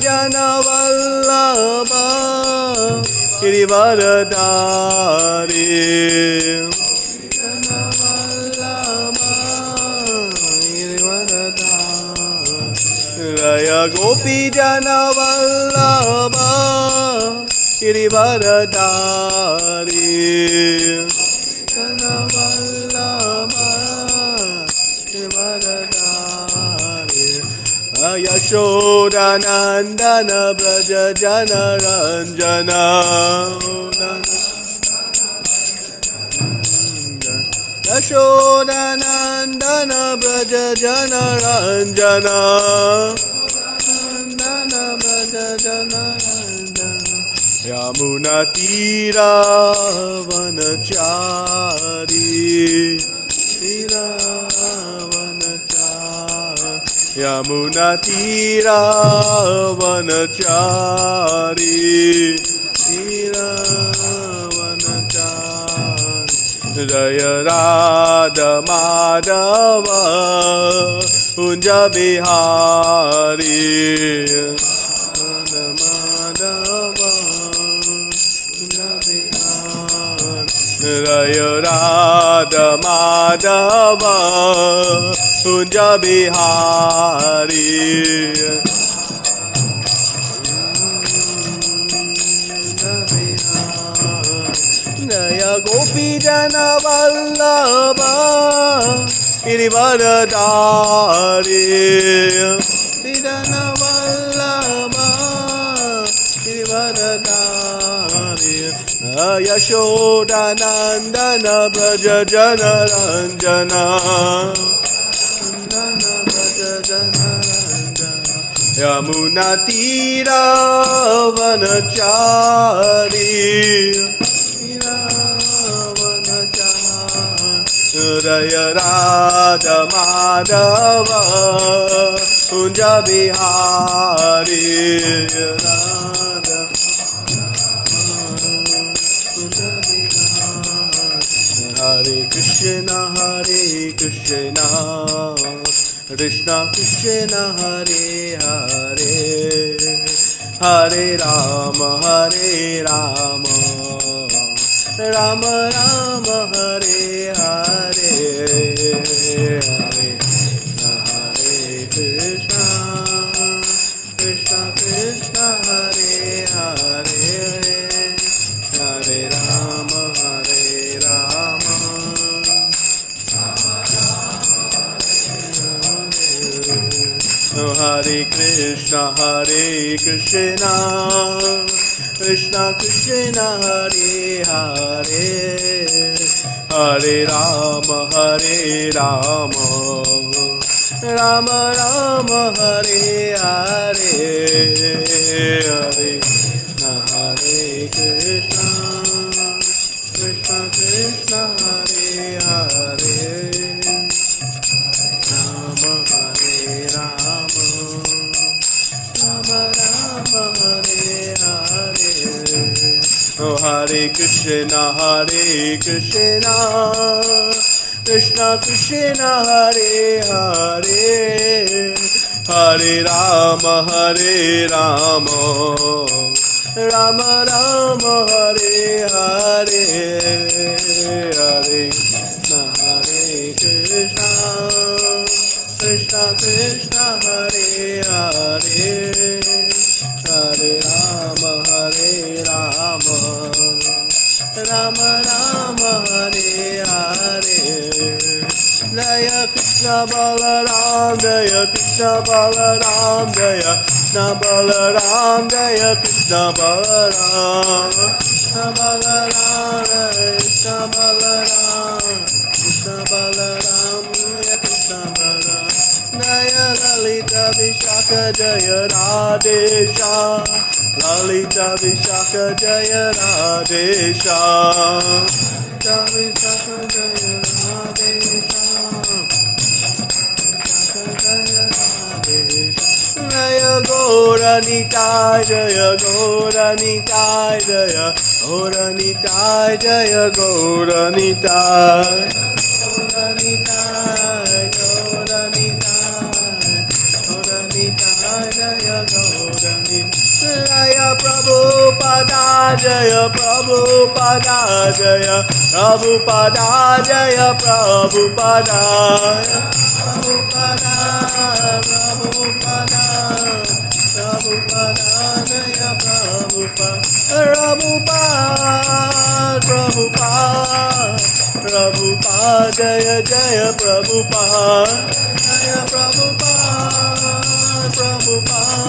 jana vallabha girivaradhari jana vallabha girivaradhari Raya gopi jana vallabha girivaradhari jana vallabha girivaradhari Yashoda nandana braja jana ranjana Yashoda nandana braja jana ranjana Yamuna tira vanachari tira vanachari Yamuna tira vanachari tira vanachari Jaya Radha Madhava Kunja Bihari Radha Madhava Kunja Bihari Jaya Radha Madhava Kunja Bihari Jaya Gopi Jana Vallabha Girivaradhari Jana Vallabha Girivaradhari Yashoda Nandana Braja Jana Ranjana Yamuna tira vanachari Raya Radha Madhava Kunja Bihari Radha Kunja Bihari Hare Krishna Krishna Krishna Hare Hare Hare Rama Rama Rama Hare Hare Hare Krishna Krishna Krishna Hare Hare Hare Rama Hare Krishna Krishna Krishna Hare Hare Hare Rama Rama Rama Hare Hare Hare Krishna Krishna Krishna Hare Hare Rama Rama Hare Hare Oh Hare Krishna Krishna Krishna Hare Hare Hare Rama Rama Rama Hare Hare Hare Krishna Krishna Krishna Hare Hare Hare Rama Rama Rama Hare Hare Jaya Krishna Balaram Jaya Krishna Balaram Jaya Krishna Balaram Jaya Krishna Balaram Krishna Balaram Krishna Balaram Krishna Balaram Krishna Balaram Jaya Lalita Vishaka Jaya Radesha Lalita Vishaka Jaya Radesha Vishaka Jaya Radesha Jaya Gora Nitai Jaya Gora Nitai Jaya Gora Nitai Jaya Gora Nitai Gora Nitai Gora Nitai Gora Nitai Nitai Jaya Gaura Nitai Jaya Prabhupada Jaya Prabhupada Jaya Prabhupada Jaya Prabhupada Prabhupada Prabhupada Prabhupada Jaya Prabhupada Prabhupada Prabhupada Jaya Jaya Prabhupada Jaya Prabhupada Prabhupada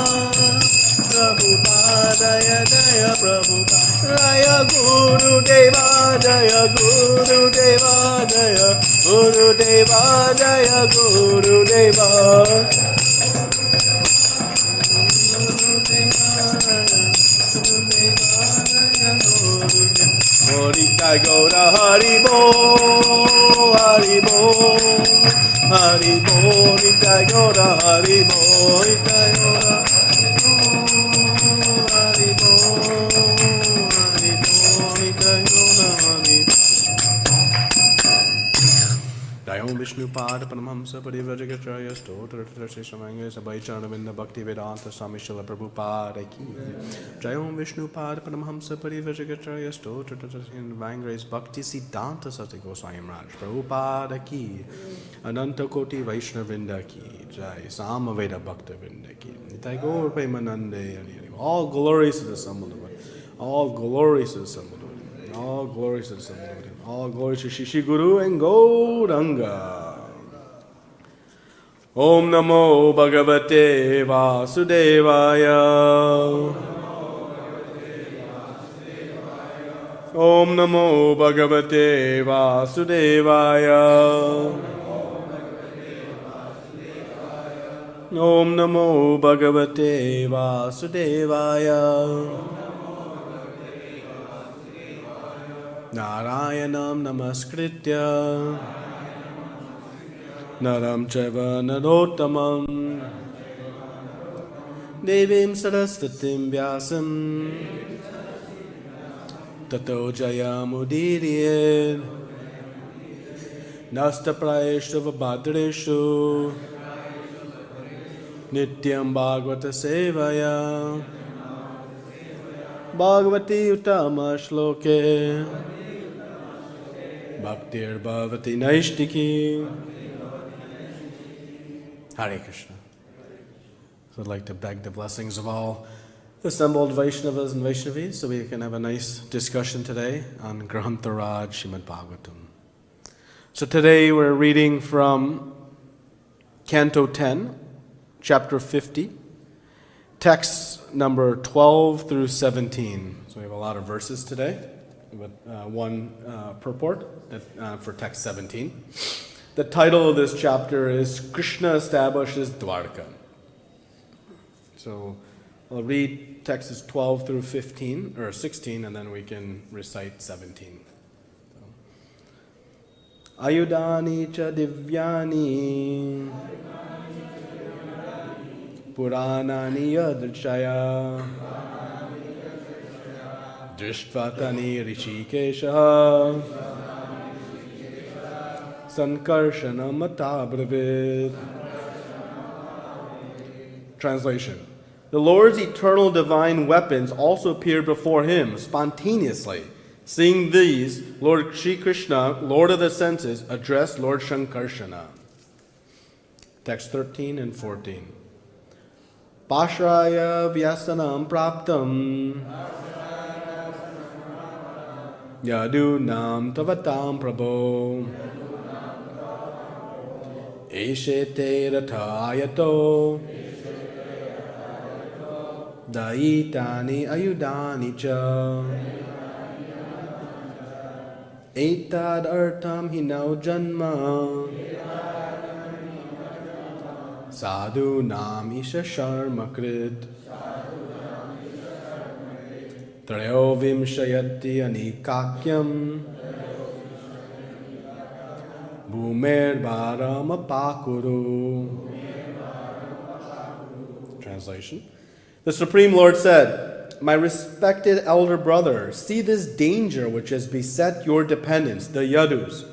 Prabhupada Jaya Jaya Prabhupada Jaya Guru Deva Jaya Guru Deva Jaya Guru Deva Jaya Guru Deva Nitai Gaura Hari Bo, Hari Bo, Hari Bo, Nitai Gaura Hari Bo, Nitai Gaura Hari Bo, Hari Bo, Nitai Gaura Hari Bo. Jayom Vishnu Pada Paramhamsa Parivrajagacharya Stotra Trashi Samanga Sabhaicharavinda Bhakti Vedanta Swami Srila Prabhupada Ki Jayom Vishnu Pada Paramhamsa Parivrajagacharya Stotra Trashi Vangrace Bhakti Siddhanta Sati Goswami Raj Prabhupada Ki Ananta Koti Vaishnavinda Ki Jai Samaveda Bhakta Vinda Ki Nitai Gaur Premanande all glories to the Son of the Lord. All glories to the Son of the Lord. All glories to the Son of the Lord. All glories to Shishi Guru and Gauranga. Om Namo Bhagavate Vasudevaya. Om Namo Bhagavate Vasudevaya. Om Namo Bhagavate Vasudevaya. Narayanam Namaskritya Naram Chaiva Narottamam Devim Sarasvatim Vyasam Tato Jayamudiriye Nastaprayeshu Vabhadreshu Nityam Bhagavata Sevaya Bhagavati Uttama Shloke Bhaktir Bhavati Naishtiki. Hare Krishna. So I'd like to beg the blessings of all assembled Vaishnavas and Vaishnavis so we can have a nice discussion today on Grantharaj Srimad Bhagavatam. So today we're reading from Canto 10, Chapter 50, texts number 12 through 17. So we have a lot of verses today, but one purport for text 17. The title of this chapter is Krishna Establishes Dwarka. So I'll read texts 12 through 15, or 16, and then we can recite 17. Ayudani cha divyani Puranani yadrishaya Drishtvatani rishikesha Sankarshana matabravid. Translation. The Lord's eternal divine weapons also appeared before him spontaneously. Seeing these, Lord Sri Krishna, Lord of the senses, addressed Lord Sankarshana. Text 13 and 14. Pashraya vyasanam praptam yadunam tavatam prabho eshete rathayato daitani ayudani cha etad artam hinau janma sadhu nam isha sharmakrit trayo vimshayati anikakyam bhumer bharam apakuru. Translation. The Supreme Lord said, "My respected elder brother, see this danger which has beset your dependents, the Yadus,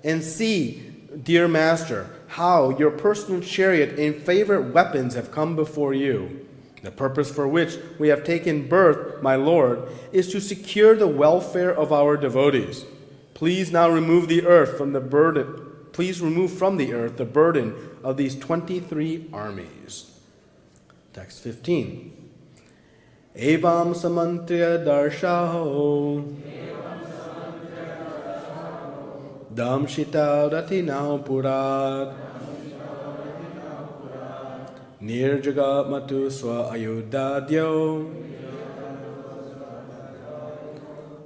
and see, dear master, how your personal chariot and favorite weapons have come before you. The purpose for which we have taken birth, my Lord, is to secure the welfare of our devotees. Please now remove the earth from the burden. Please remove from the earth the burden of these 23 armies. Text 15. Evam samantriya darshaho damshita ratinau purat nirjagat matu swa ayudadyo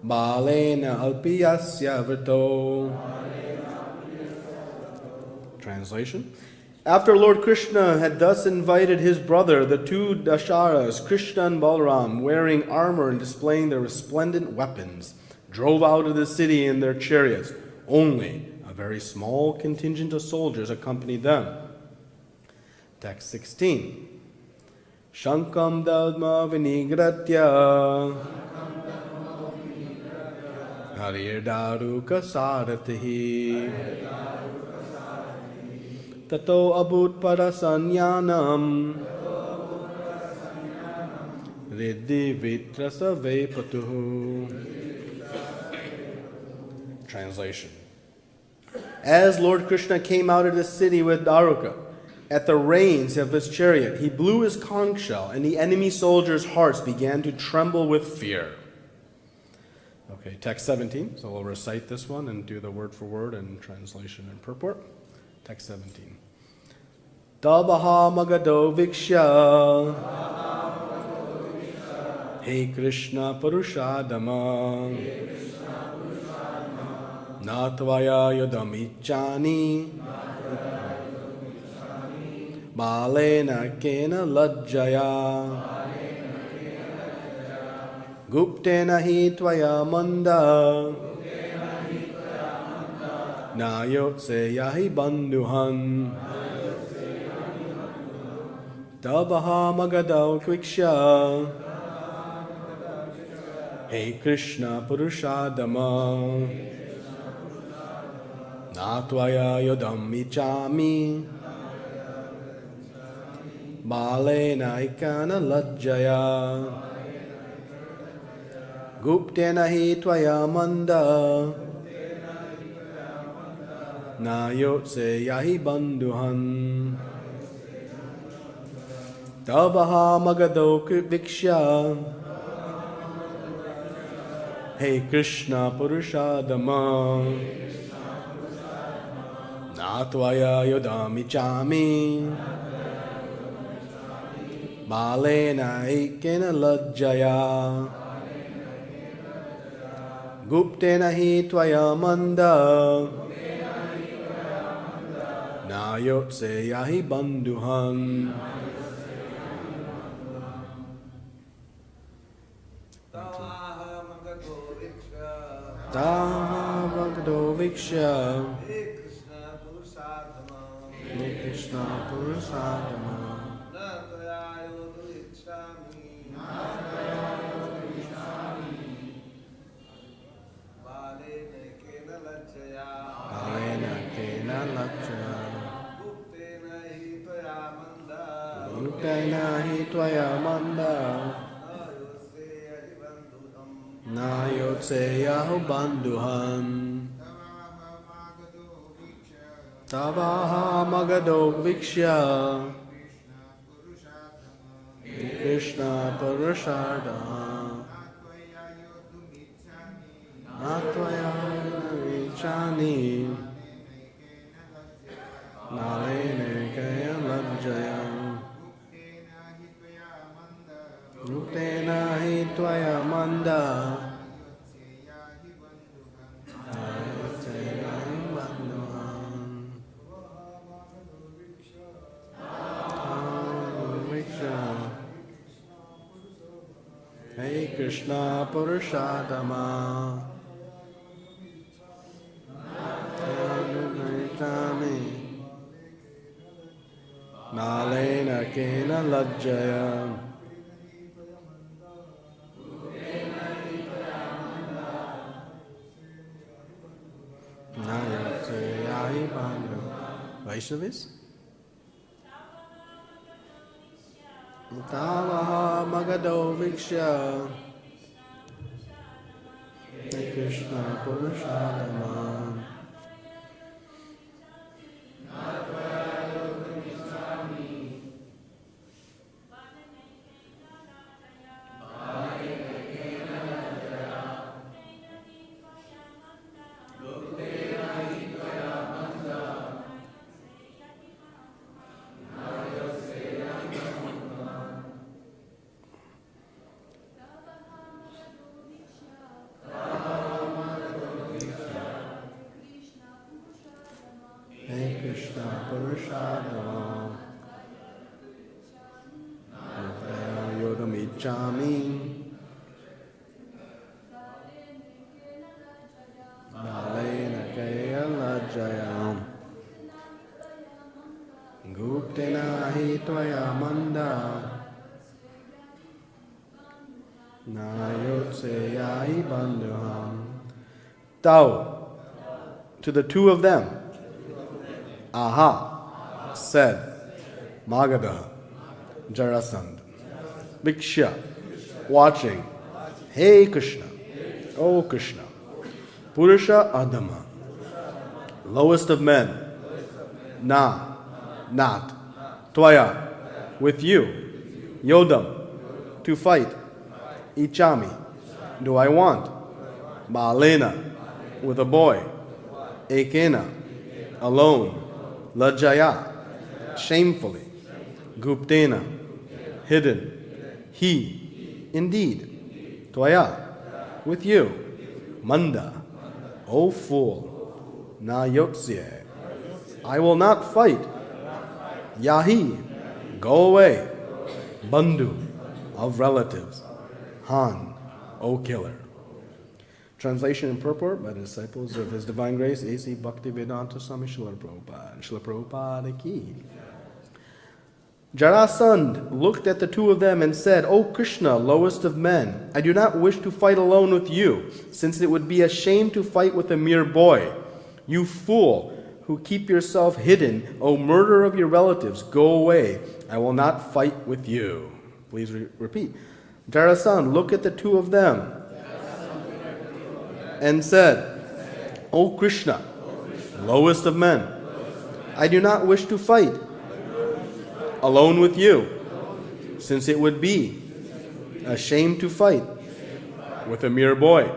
bālena alpiyasya vrto. Translation. After Lord Krishna had thus invited his brother, the two Dasharas, Krishna and Balaram, wearing armor and displaying their resplendent weapons, drove out of the city in their chariots. Only a very small contingent of soldiers accompanied them. Text 16. Shankam dalma vinigratya harir daruka saratihi tato abut parasanyanam riddhi vitrasa vepatuhu. Translation. As Lord Krishna came out of the city with Daruka, at the reins of his chariot, he blew his conch shell, and the enemy soldiers' hearts began to tremble with fear. Okay, text 17. So we'll recite this one and do the word for word and translation and purport. Text 17. Tabaha māgadho vīkṣya Hey Kṛṣṇa puruṣādhama na tvayā yoddhum icchāmi bālenaikena lajjayā guptena tvayā manda yotsye yāhi bandhu-han māgadho vīkṣya Hey Kṛṣṇa puruṣādhama na tvayā yoddhum icchāmi bālenaikena lajjayā guptena tvayā manda yotsye yāhi bandhu-han māgadho vīkṣya Hey Kṛṣṇa puruṣādhama na tvayā yoddhum icchāmi bālenaikena lajjayā guptena tvayā manda yotsye yāhi bandhu-han. Māgadho vīkṣya Kṛṣṇa puruṣādhama bālenaikena lajjayā guptena tvayā manda yotsye yāhi bandhu-han. Tabaha māgadho vīkṣya Kṛṣṇa puruṣādhama na tvayā yoddhum icchāmi bālenaikena lajjayā guptena tvayā manda Hey Kṛṣṇa puruṣādhama bālenaikena lajjayā Vaishnavis? Tvayā māgadho vīkṣya. Krishna puruṣa-adhama. Krishna puruṣa-adhama. Yoddhum icchāmi. Bālenaikena lajjayā. Guptena tvayā manda. Yotsye yāhi bandhu-han. Thou, to the two of them, aha, said, Māgadhaḥ, Jarāsandha, vīkṣya, watching, hey Krishna, O Krishna, puruṣa-adhama, lowest of men, not, tvayā, with you, yoddhum, to fight, icchāmi, do I want, bālena, with a boy, ekena, alone, lajjayā, shamefully, guptena, hidden, he, indeed, tvayā, with you, manda, O fool, yotsye, I will not fight, yāhi, go away, bandhu, of relatives, han, O killer. Translation and purport by the disciples of His Divine Grace, A.C. Bhaktivedanta Swami Srila Prabhupada. Srila Prabhupada ki. Jarāsandha looked at the two of them and said, O Krishna, lowest of men, I do not wish to fight alone with you, since it would be a shame to fight with a mere boy. You fool, who keep yourself hidden, O murderer of your relatives, go away. I will not fight with you. Please repeat. Jarāsandha looked at the two of them and said, O Krishna, lowest of men, I do not wish to fight alone with you, since it would be a shame to fight with a mere boy.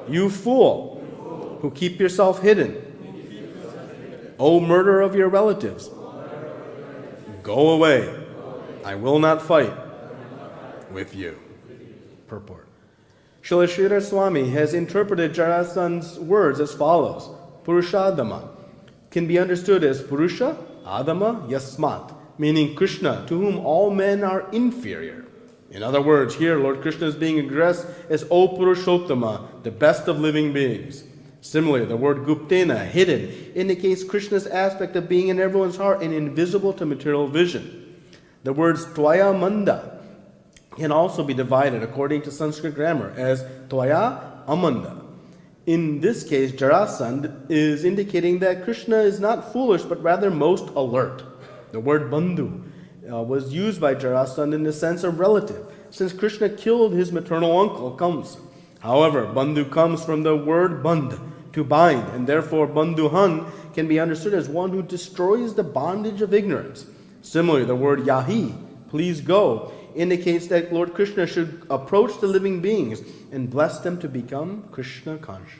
You fool, who keep yourself hidden, O murderer of your relatives, go away. I will not fight with you. Purport. Srila Sridhar Swami has interpreted Jarāsandha's words as follows. Puruṣa-adhama can be understood as puruṣa-adhama yasmat, meaning Krishna, to whom all men are inferior. In other words, here Lord Krishna is being addressed as O Purushottama, the best of living beings. Similarly, the word guptena, hidden, indicates Krishna's aspect of being in everyone's heart and invisible to material vision. The words tvayā manda can also be divided according to Sanskrit grammar as tvayā amanda. In this case, Jarāsandha is indicating that Krishna is not foolish but rather most alert. The word bandhu was used by Jarāsandha in the sense of relative, since Krishna killed his maternal uncle Kamsa. However, bandhu comes from the word band, to bind, and therefore bandhu-han can be understood as one who destroys the bondage of ignorance. Similarly, the word yāhi, please go, indicates that Lord Krishna should approach the living beings and bless them to become Krishna conscious.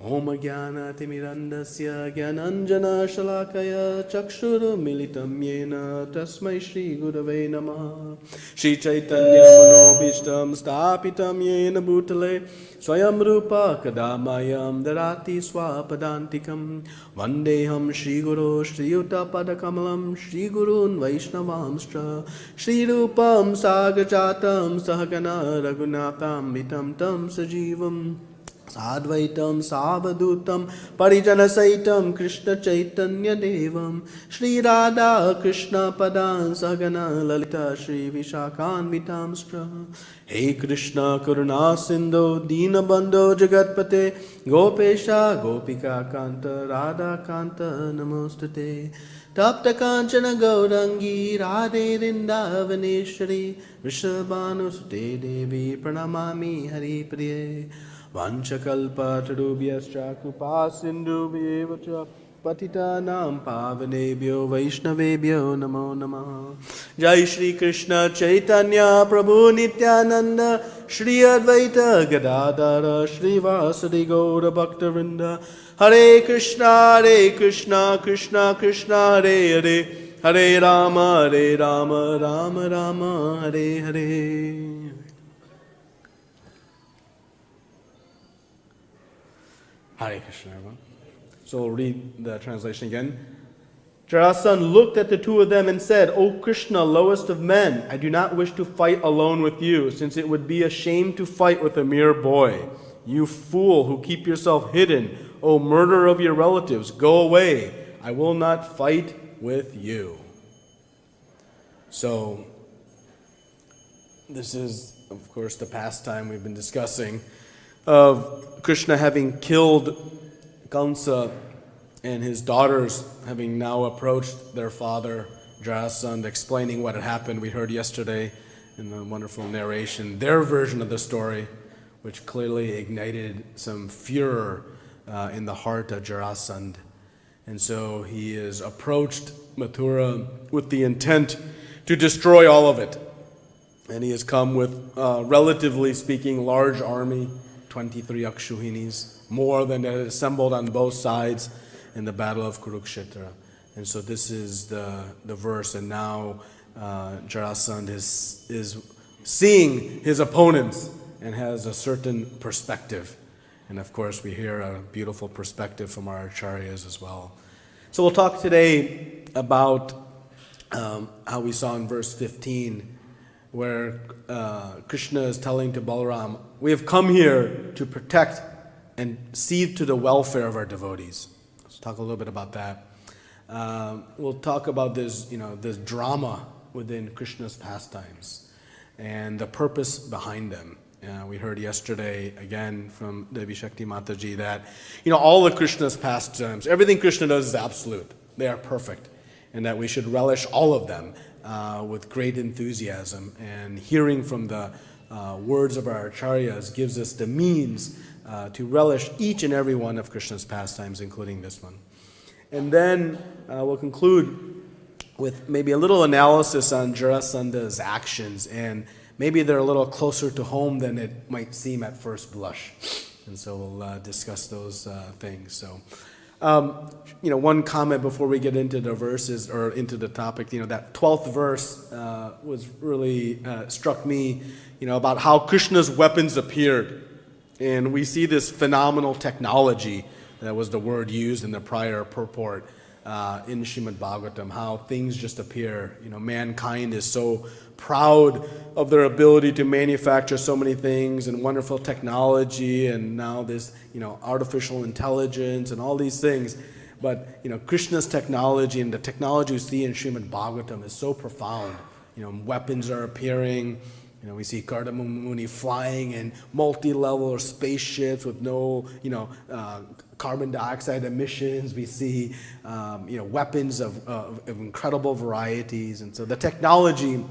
Om Jnana Timirandasya Jnananjana Shalakaya Chakshuru Militam Yena Tasmai Shri Gurave Namaha Shri Chaitanya Manobishtam Stapitam Yena Bhutale Swayam Rupa Kadamayam Darati Swapadantikam Vandeham Shri Guru Shri Yuta Padakamalam Shri Gurun Vaishnavamstra Shri Rupam Sagajatam Sahagana Raghunatham Vitam Tam Sajivam Sadvaitam Savadutam Parijanasaitam Krishna Chaitanya Devam Shri Radha Krishna Padan Sagana Lalita Shri Vishakhanvitam Stra. Hey Krishna Karuna Sindhu Dina Bandho Jagatpate Gopesha Gopika Kanta Radha Kanta Namostate Tapta Kanchana Gaurangi Radhe Rindavaneshwari Vrishabhanusute Devi Pranamami Hari Priye Vanchakalpa Tarubhyascha Krupa Sindhubhyev cha Patitanam Pavanebhyo Vaishnavebhyo Namo Namah. Jai Shri Krishna Chaitanya Prabhu Nityananda Shri Advaita Gadadara Shri Vasadi Gaura Bhaktavinda Hare Krishna Krishna Krishna Hare Hare Hare Rama Rama Rama Hare Hare. Hare Krishna, everyone. So we'll read the translation again. Jarāsandha looked at the two of them and said, O Krishna, lowest of men, I do not wish to fight alone with you, since it would be a shame to fight with a mere boy. You fool who keep yourself hidden, O murderer of your relatives, go away. I will not fight with you. So, this is, of course, the pastime we've been discussing of Krishna having killed Kamsa and his daughters having now approached their father, Jarāsandha, explaining what had happened. We heard yesterday in the wonderful narration, their version of the story, which clearly ignited some furor in the heart of Jarāsandha. And so he is approached Mathura with the intent to destroy all of it. And he has come with, relatively speaking, large army, 23 Akshuhinis, more than had assembled on both sides in the battle of Kurukshetra. And so this is the verse, and now Jarāsandha is seeing his opponents and has a certain perspective. And of course we hear a beautiful perspective from our acharyas as well. So we'll talk today about how we saw in verse 15, where Krishna is telling to Balaram, we have come here to protect and see to the welfare of our devotees. Let's talk a little bit about that. We'll talk about this, this drama within Krishna's pastimes and the purpose behind them. We heard yesterday again from Devi Shakti Mataji that, all of Krishna's pastimes, everything Krishna does is absolute. They are perfect, and that we should relish all of them with great enthusiasm. And hearing from the words of our acharyas gives us the means to relish each and every one of Krishna's pastimes, including this one. And then we'll conclude with maybe a little analysis on Jarāsandha's actions, and maybe they're a little closer to home than it might seem at first blush. And so we'll discuss those things. So, one comment before we get into the verses or into the topic, that 12th verse was really struck me, about how Krishna's weapons appeared. And we see this phenomenal technology, that was the word used in the prior purport in Srimad Bhagavatam, how things just appear. Mankind is so proud of their ability to manufacture so many things and wonderful technology, and now this, artificial intelligence and all these things. But, Krishna's technology and the technology we see in Srimad Bhagavatam is so profound. Weapons are appearing. We see Kardama Muni flying in multi-level spaceships with no, carbon dioxide emissions. We see, weapons of incredible varieties. And so the technology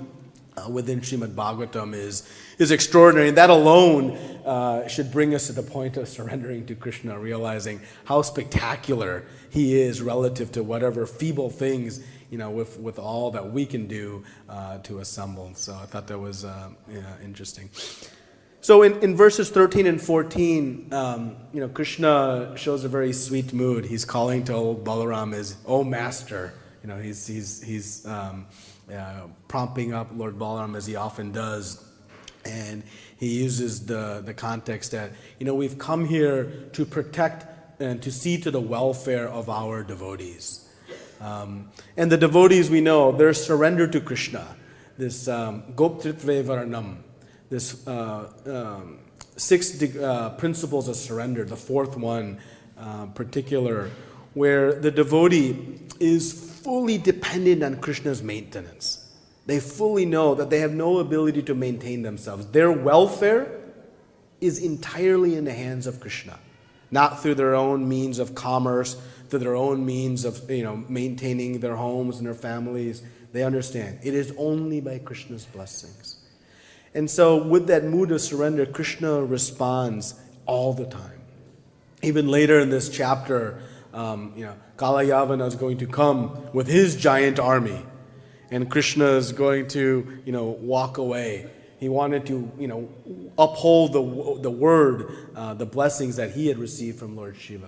within Srimad Bhagavatam is extraordinary. And that alone should bring us to the point of surrendering to Krishna, realizing how spectacular he is relative to whatever feeble things, with all that we can do to assemble. So I thought that was interesting. So in verses 13 and 14, Krishna shows a very sweet mood. He's calling to old Balaram as, "Oh Master." He's prompting up Lord Balaram as he often does. And he uses the context that, we've come here to protect and to see to the welfare of our devotees. And the devotees, we know, they're surrendered to Krishna. This goptritve varnam, this six principles of surrender, the fourth one particular, where the devotee is fully dependent on Krishna's maintenance. They fully know that they have no ability to maintain themselves. Their welfare is entirely in the hands of Krishna, not through their own means of commerce, through their own means of maintaining their homes and their families. They understand it is only by Krishna's blessings. And so with that mood of surrender, Krishna responds all the time. Even later in this chapter, Kalayavana is going to come with his giant army, and Krishna is going to, walk away. He wanted to, uphold the word, the blessings that he had received from Lord Shiva.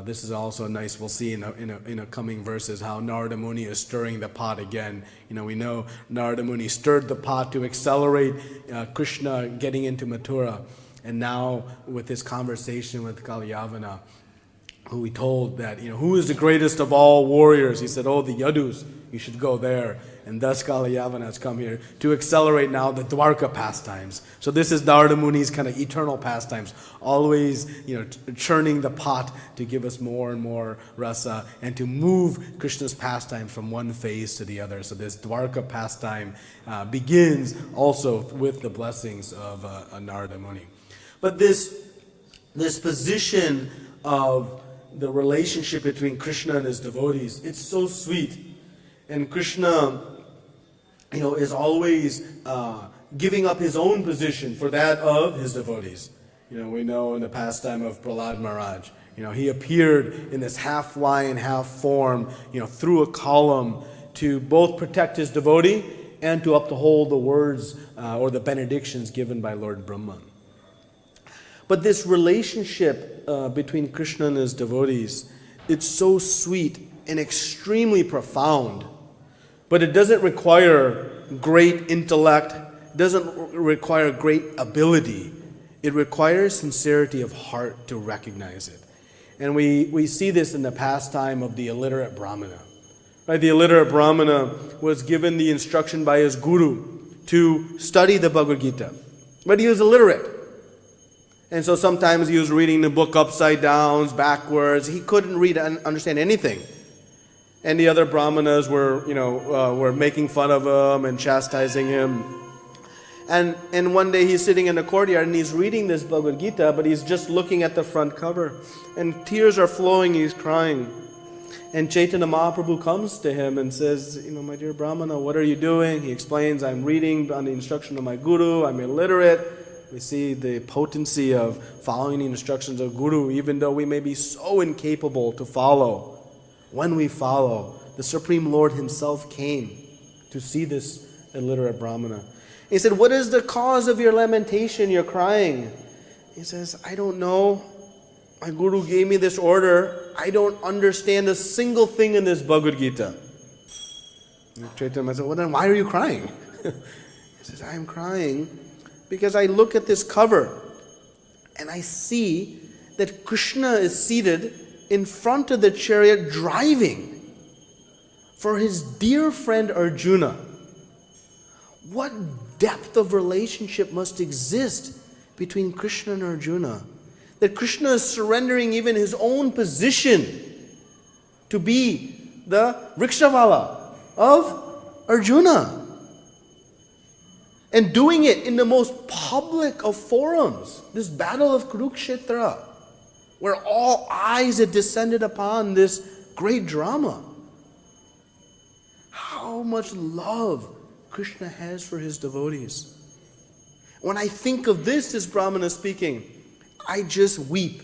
This is also nice. We'll see in a coming verses how Narada Muni is stirring the pot again. We know Narada Muni stirred the pot to accelerate Krishna getting into Mathura, and now with his conversation with Kalayavana, who he told that, who is the greatest of all warriors? He said, the Yadus, you should go there. And thus Kalayavana has come here to accelerate now the Dwarka pastimes. So this is Narada Muni's kind of eternal pastimes, always, churning the pot to give us more and more rasa and to move Krishna's pastime from one phase to the other. So this Dwarka pastime begins also with the blessings of Narada Muni. But this position of the relationship between Krishna and his devotees, it's so sweet. And Krishna, is always giving up his own position for that of his devotees. We know in the pastime of Prahlad Maharaj, he appeared in this half lion, half form, through a column to both protect his devotee and to uphold the words or the benedictions given by Lord Brahma. But this relationship between Krishna and his devotees, it's so sweet and extremely profound. But it doesn't require great intellect, it doesn't require great ability. It requires sincerity of heart to recognize it. And we see this in the pastime of the illiterate Brahmana. Right? The illiterate Brahmana was given the instruction by his guru to study the Bhagavad Gita. But he was illiterate. And so sometimes he was reading the book upside down, backwards. He couldn't read and understand anything. And the other brahmanas were making fun of him and chastising him. And one day he's sitting in the courtyard and he's reading this Bhagavad Gita, but he's just looking at the front cover. And tears are flowing, he's crying. And Chaitanya Mahaprabhu comes to him and says, my dear Brahmana, what are you doing? He explains, I'm reading on the instruction of my guru, I'm illiterate. We see the potency of following the instructions of Guru, even though we may be so incapable to follow. When we follow, the Supreme Lord Himself came to see this illiterate Brahmana. He said, what is the cause of your lamentation, your crying? He says, I don't know. My Guru gave me this order. I don't understand a single thing in this Bhagavad Gita. And Chaitanya said, well then why are you crying? He says, I'm crying because I look at this cover and I see that Krishna is seated in front of the chariot driving for his dear friend Arjuna. What depth of relationship must exist between Krishna and Arjuna? That Krishna is surrendering even his own position to be the rickshavala of Arjuna. And doing it in the most public of forums, this battle of Kurukshetra, where all eyes had descended upon this great drama. How much love Krishna has for his devotees. When I think of this Brahmana speaking, I just weep.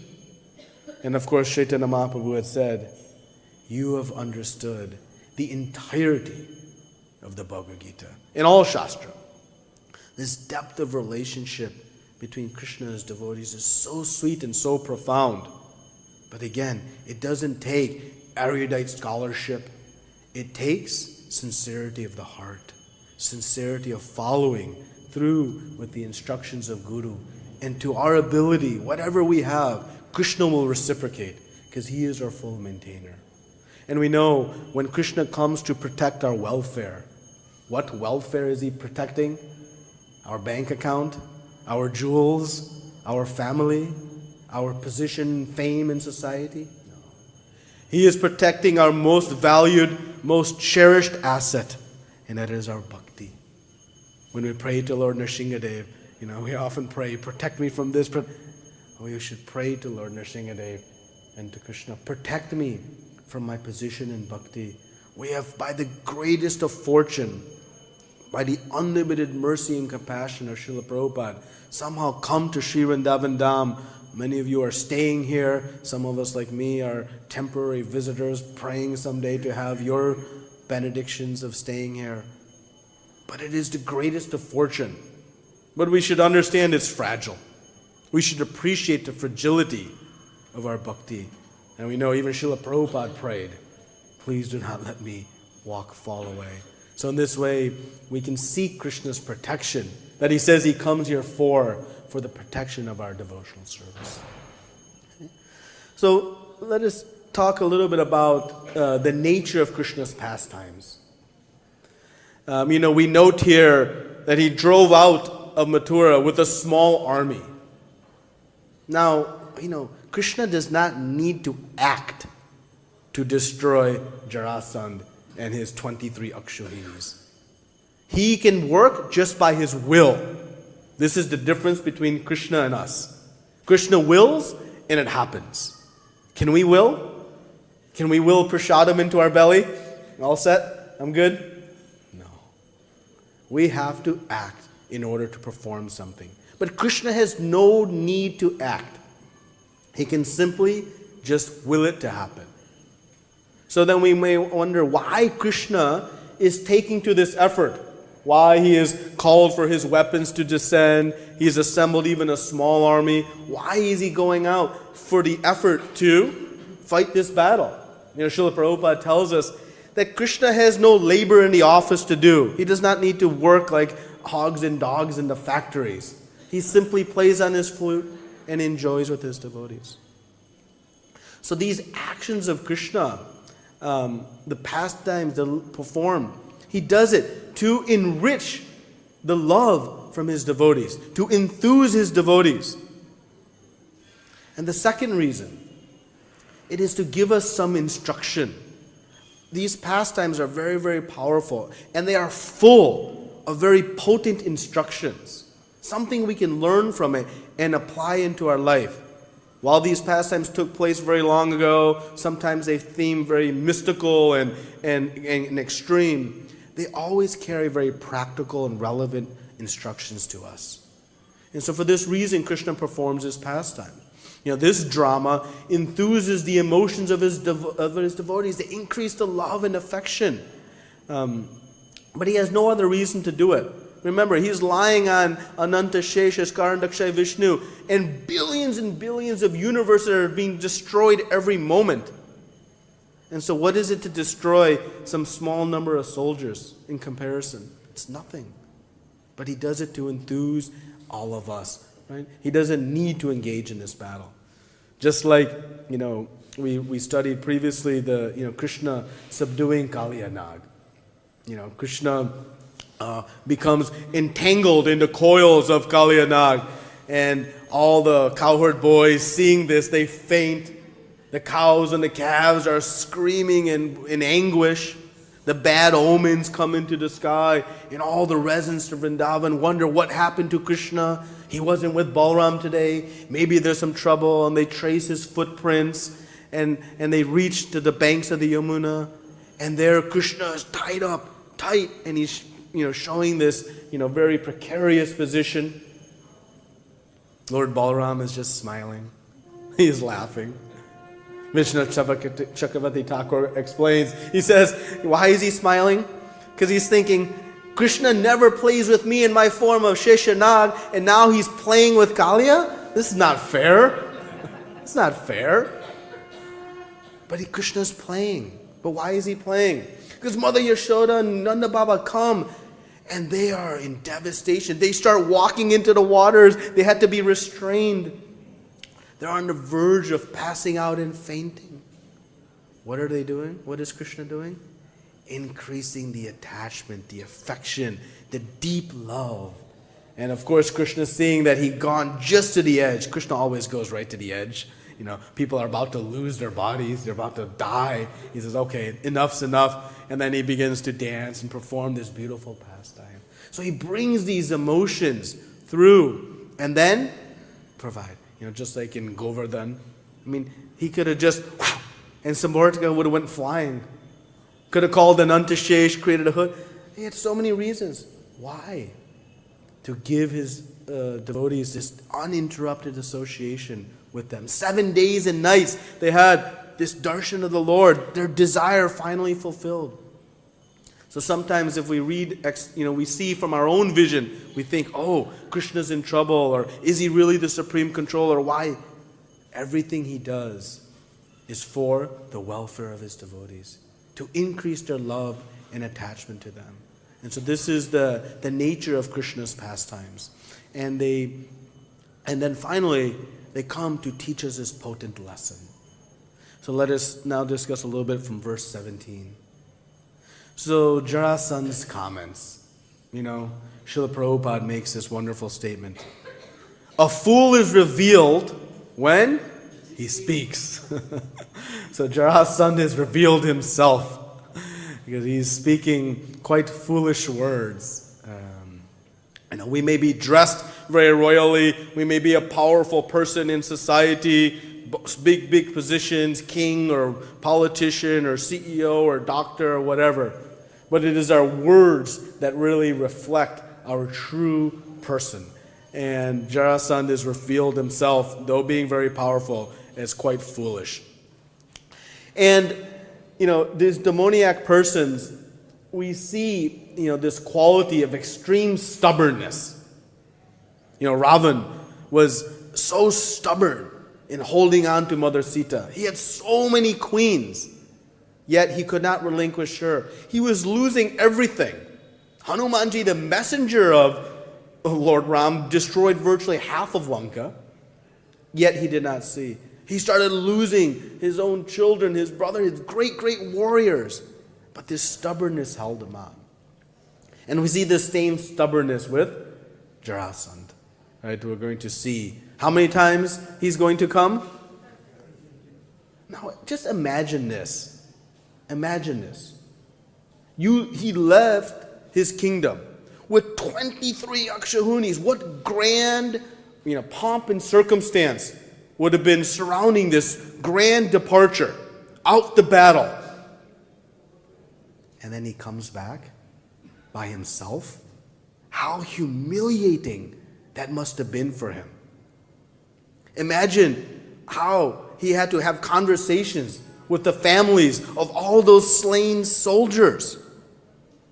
And of course, Chaitanya Mahaprabhu had said, you have understood the entirety of the Bhagavad Gita in all Shastra. This depth of relationship between Krishna and his devotees is so sweet and so profound. But again, it doesn't take erudite scholarship. It takes sincerity of the heart, sincerity of following through with the instructions of Guru. And to our ability, whatever we have, Krishna will reciprocate because he is our full maintainer. And we know when Krishna comes to protect our welfare, what welfare is he protecting? Our bank account, our jewels, our family, our position, fame in society. No. He is protecting our most valued, most cherished asset, and that is our bhakti. When we pray to Lord Nrsingadev, we often pray, protect me from this. You should pray to Lord Nrsingadev and to Krishna, protect me from my position in bhakti. We have, by the greatest of fortune, by the unlimited mercy and compassion of Srila Prabhupada, somehow come to Sri Vrindavan Dham. Many of you are staying here. Some of us, like me, are temporary visitors, praying someday to have your benedictions of staying here. But it is the greatest of fortune. But we should understand it's fragile. We should appreciate the fragility of our bhakti. And we know even Srila Prabhupada prayed, please do not let me fall away. So in this way, we can seek Krishna's protection, that he says he comes here for the protection of our devotional service. Okay. So let us talk a little bit about the nature of Krishna's pastimes. We note here that he drove out of Mathura with a small army. Now, Krishna does not need to act to destroy Jarāsandha and his 23 Akshahinis. He can work just by his will. This is the difference between Krishna and us. Krishna wills and it happens. Can we will? Can we will prasadam into our belly? All set? I'm good? No. We have to act in order to perform something. But Krishna has no need to act. He can simply just will it to happen. So then we may wonder why Krishna is taking to this effort. Why he has called for his weapons to descend. He's assembled even a small army. Why is he going out for the effort to fight this battle? Srila Prabhupada tells us that Krishna has no labor in the office to do. He does not need to work like hogs and dogs in the factories. He simply plays on his flute and enjoys with his devotees. So these actions of Krishna, the pastimes that perform, he does it to enrich the love from his devotees, to enthuse his devotees. And the second reason, it is to give us some instruction. These pastimes are very, very powerful, and they are full of very potent instructions. Something we can learn from it and apply into our life. While these pastimes took place very long ago, sometimes they seem very mystical and extreme. They always carry very practical and relevant instructions to us. And so for this reason, Krishna performs his pastime. This drama enthuses the emotions of his devotees. They increase the love and affection. But he has no other reason to do it. Remember, he's lying on Ananta Shesha Skarandakshay Vishnu, and billions of universes are being destroyed every moment. And so what is it to destroy some small number of soldiers in comparison? It's nothing. But he does it to enthuse all of us. Right? He doesn't need to engage in this battle. Just like, we studied previously the, Krishna subduing Kaliyanag. Krishna becomes entangled in the coils of Kaliyanag, and all the cowherd boys seeing this, they faint. The cows and the calves are screaming in anguish. The bad omens come into the sky, and all the residents of Vrindavan wonder what happened to Krishna. He wasn't with Balaram today. Maybe there's some trouble, and they trace his footprints, and they reach to the banks of the Yamuna, and there Krishna is tight, and he's showing this very precarious position. Lord Balaram is just smiling. He's laughing. Vishnu Chakravarti Thakur explains, he says, why is he smiling? Because he's thinking, Krishna never plays with me in my form of Sheshanag, and now he's playing with Kaliya? This is not fair. It's not fair. But Krishna's playing. But why is he playing? Because Mother Yashoda and Nanda Baba come, and they are in devastation. They start walking into the waters. They had to be restrained. They're on the verge of passing out and fainting. What are they doing? What is Krishna doing? Increasing the attachment, the affection, the deep love And of course, Krishna, seeing that he'd gone just to the edge. Krishna always goes right to the edge. People are about to lose their bodies. They're about to die. He says, okay, enough's enough. And then he begins to dance and perform this beautiful pastime. So he brings these emotions through and then provide. Just like in Govardhan. He could have just, and Samvartika would have went flying. Could have called an Antashesh, created a hood. He had so many reasons. Why? To give his devotees this uninterrupted association with them. 7 days and nights they had this darshan of the Lord, their desire finally fulfilled. So sometimes if we read, we see from our own vision, we think, oh, Krishna's in trouble, or is he really the supreme controller? Why? Everything he does is for the welfare of his devotees, to increase their love and attachment to them. And so this is the nature of Krishna's pastimes. And then finally, they come to teach us this potent lesson. So let us now discuss a little bit from verse 17. So Jarāsandha's comments. Srila Prabhupada makes this wonderful statement. A fool is revealed when he speaks. So Jarāsandha has revealed himself because he's speaking quite foolish words. We may be dressed very royally. We may be a powerful person in society, big positions, king or politician or CEO or doctor or whatever. But it is our words that really reflect our true person. And Jarāsandha has revealed himself, though being very powerful, as quite foolish. And, these demoniac persons, we see, this quality of extreme stubbornness. Ravan was so stubborn in holding on to Mother Sita. He had so many queens, yet he could not relinquish her. He was losing everything. Hanumanji, the messenger of Lord Ram, destroyed virtually half of Lanka, yet he did not see. He started losing his own children, his brother, his great warriors. But this stubbornness held him on. And we see the same stubbornness with Jarāsandha. Right? We're going to see how many times he's going to come. Now, just imagine this. Imagine this. He left his kingdom with 23 akshahunis. What grand, pomp and circumstance would have been surrounding this grand departure out the battle. And then he comes back by himself. How humiliating that must have been for him. Imagine how he had to have conversations with the families of all those slain soldiers.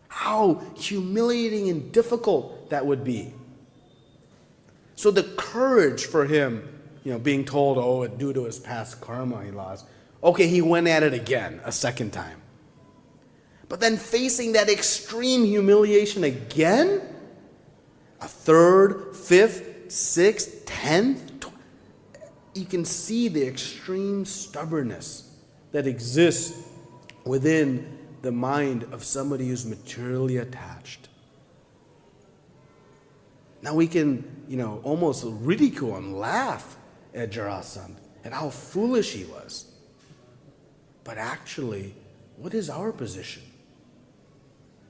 How humiliating and difficult that would be. So the courage for him, being told, due to his past karma he lost. Okay, he went at it again, a second time. But then facing that extreme humiliation again, a third, fifth, sixth, 10th, you can see the extreme stubbornness that exists within the mind of somebody who's materially attached. Now we can, almost ridicule and laugh at Jarāsandha and how foolish he was. But actually, what is our position?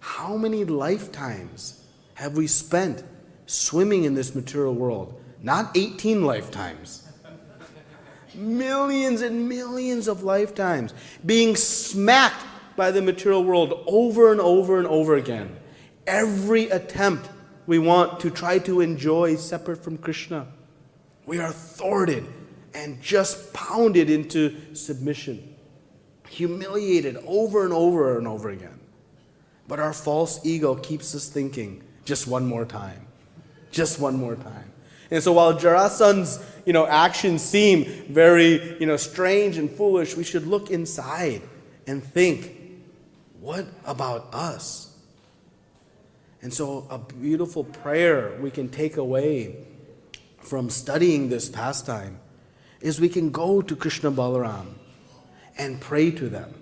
How many lifetimes have we spent swimming in this material world? Not 18 lifetimes. Millions and millions of lifetimes being smacked by the material world over and over and over again. Every attempt we want to try to enjoy separate from Krishna, we are thwarted and just pounded into submission, humiliated over and over and over again. But our false ego keeps us thinking, just one more time, just one more time. And so while Jarāsandha's, actions seem very, strange and foolish, we should look inside and think, what about us? And so a beautiful prayer we can take away from studying this pastime is we can go to Krishna Balaram and pray to them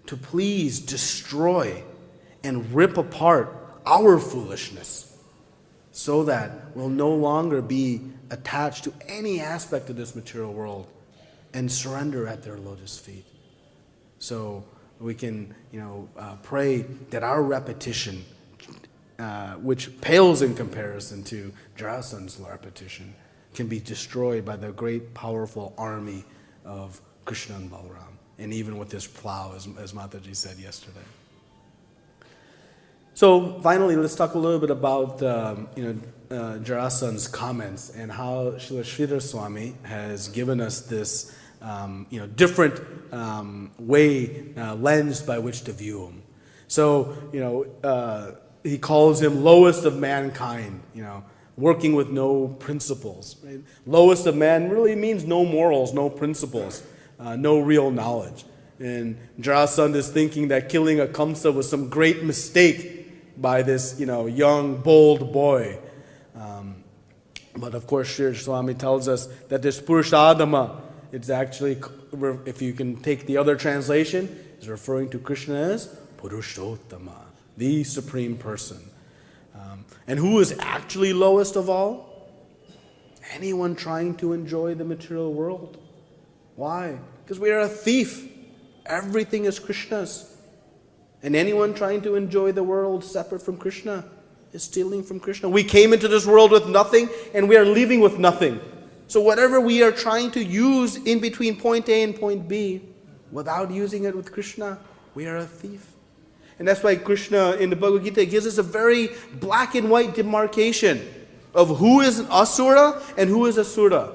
to please destroy and rip apart our foolishness so that we'll no longer be attached to any aspect of this material world and surrender at their lotus feet. So we can, pray that our repetition, which pales in comparison to Jarāsandha's repetition, can be destroyed by the great, powerful army of Krishna and Balaram, and even with this plow, as Mataji said yesterday. So finally, let's talk a little bit about Jarāsandha's comments and how Srila Sridhar Swami has given us this different lens by which to view him. So he calls him lowest of mankind, working with no principles. Right? Lowest of man really means no morals, no principles, no real knowledge. And Jarāsandha is thinking that killing a Kamsa was some great mistake by this, young, bold boy. But of course, Sri Swami tells us that this puruṣa-adhama, it's actually, if you can take the other translation, is referring to Krishna as puruṣa-adhama, the supreme person. And who is actually lowest of all? Anyone trying to enjoy the material world. Why? Because we are a thief. Everything is Krishna's. And anyone trying to enjoy the world separate from Krishna is stealing from Krishna. We came into this world with nothing, and we are leaving with nothing. So whatever we are trying to use in between point A and point B, without using it with Krishna, we are a thief. And that's why Krishna in the Bhagavad Gita gives us a very black and white demarcation of who is an asura and who is a sura.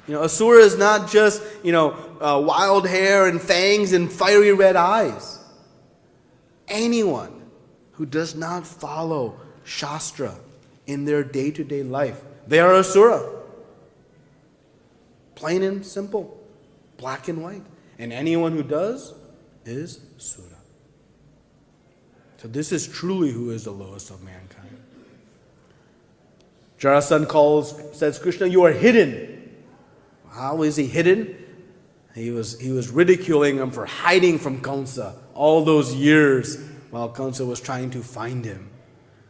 Asura is not just, wild hair and fangs and fiery red eyes. Anyone who does not follow Shastra in their day-to-day life, they are asura. Plain and simple, black and white. And anyone who does is sura. So this is truly who is the lowest of mankind. Jarāsandha says, Krishna, you are hidden. How is he hidden? He was ridiculing him for hiding from Kamsa all those years while Kamsa was trying to find him.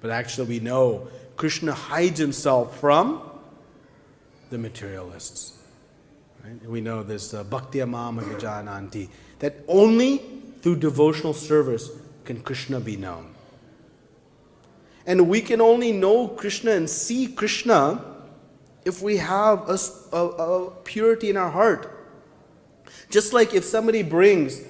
But actually we know Krishna hides himself from the materialists. Right? We know this bhaktiya mama vijananti, that only through devotional service can Krishna be known. And we can only know Krishna and see Krishna if we have a purity in our heart. Just like if somebody brings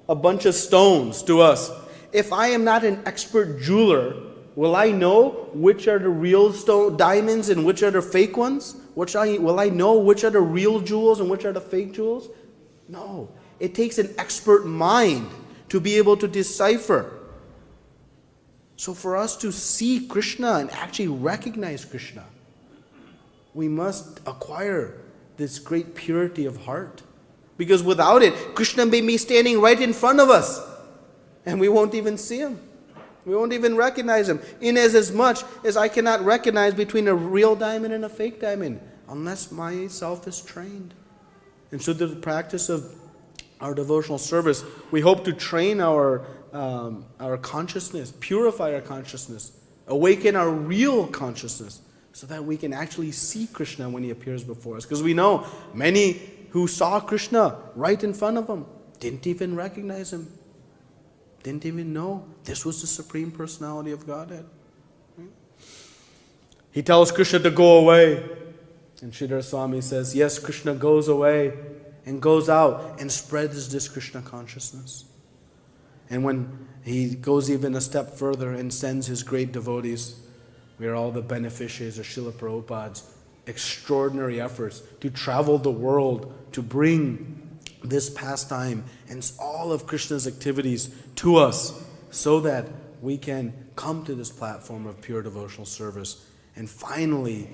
a bunch of stones to us, if I am not an expert jeweler, will I know which are the real diamonds and which are the fake ones? Will I know which are the real jewels and which are the fake jewels? No. It takes an expert mind to be able to decipher. So for us to see Krishna and actually recognize Krishna, we must acquire this great purity of heart. Because without it, Krishna may be standing right in front of us and we won't even see him. We won't even recognize him. In as much as I cannot recognize between a real diamond and a fake diamond unless myself is trained. And so through the practice of our devotional service, we hope to train our consciousness, purify our consciousness, awaken our real consciousness so that we can actually see Krishna when he appears before us. Because we know many who saw Krishna right in front of them didn't even recognize him. Didn't even know this was the Supreme Personality of Godhead. He tells Krishna to go away. And Sridhar Swami says, yes, Krishna goes away and goes out and spreads this Krishna consciousness. And when he goes even a step further and sends his great devotees, we are all the beneficiaries of Srila Prabhupada's extraordinary efforts to travel the world to bring this pastime and all of Krishna's activities to us so that we can come to this platform of pure devotional service and finally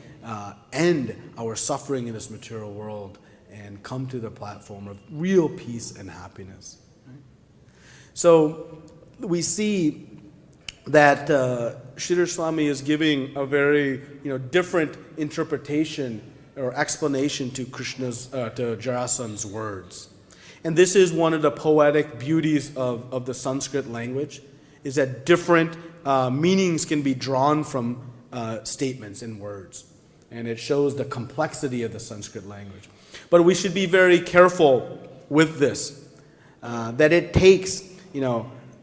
end our suffering in this material world and come to the platform of real peace and happiness. Right? So we see that Sridhar Swami is giving a very different interpretation or explanation to Krishna's to Jarāsandha's words. And this is one of the poetic beauties of the Sanskrit language, is that different meanings can be drawn from statements in words. And it shows the complexity of the Sanskrit language. But we should be very careful with this, that it takes,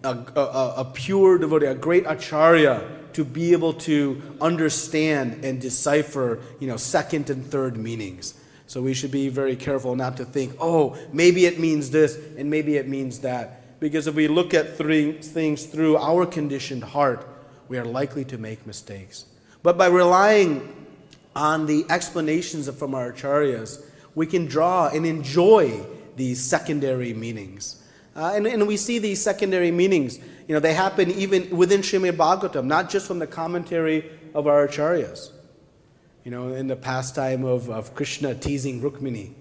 a pure devotee, a great acharya, to be able to understand and decipher, second and third meanings. So we should be very careful not to think, oh, maybe it means this and maybe it means that. Because if we look at things through our conditioned heart, we are likely to make mistakes. But by relying on the explanations from our acharyas, we can draw and enjoy these secondary meanings. And we see these secondary meanings, they happen even within Srimad Bhagavatam, not just from the commentary of our acharyas. In the pastime of Krishna teasing Rukmini,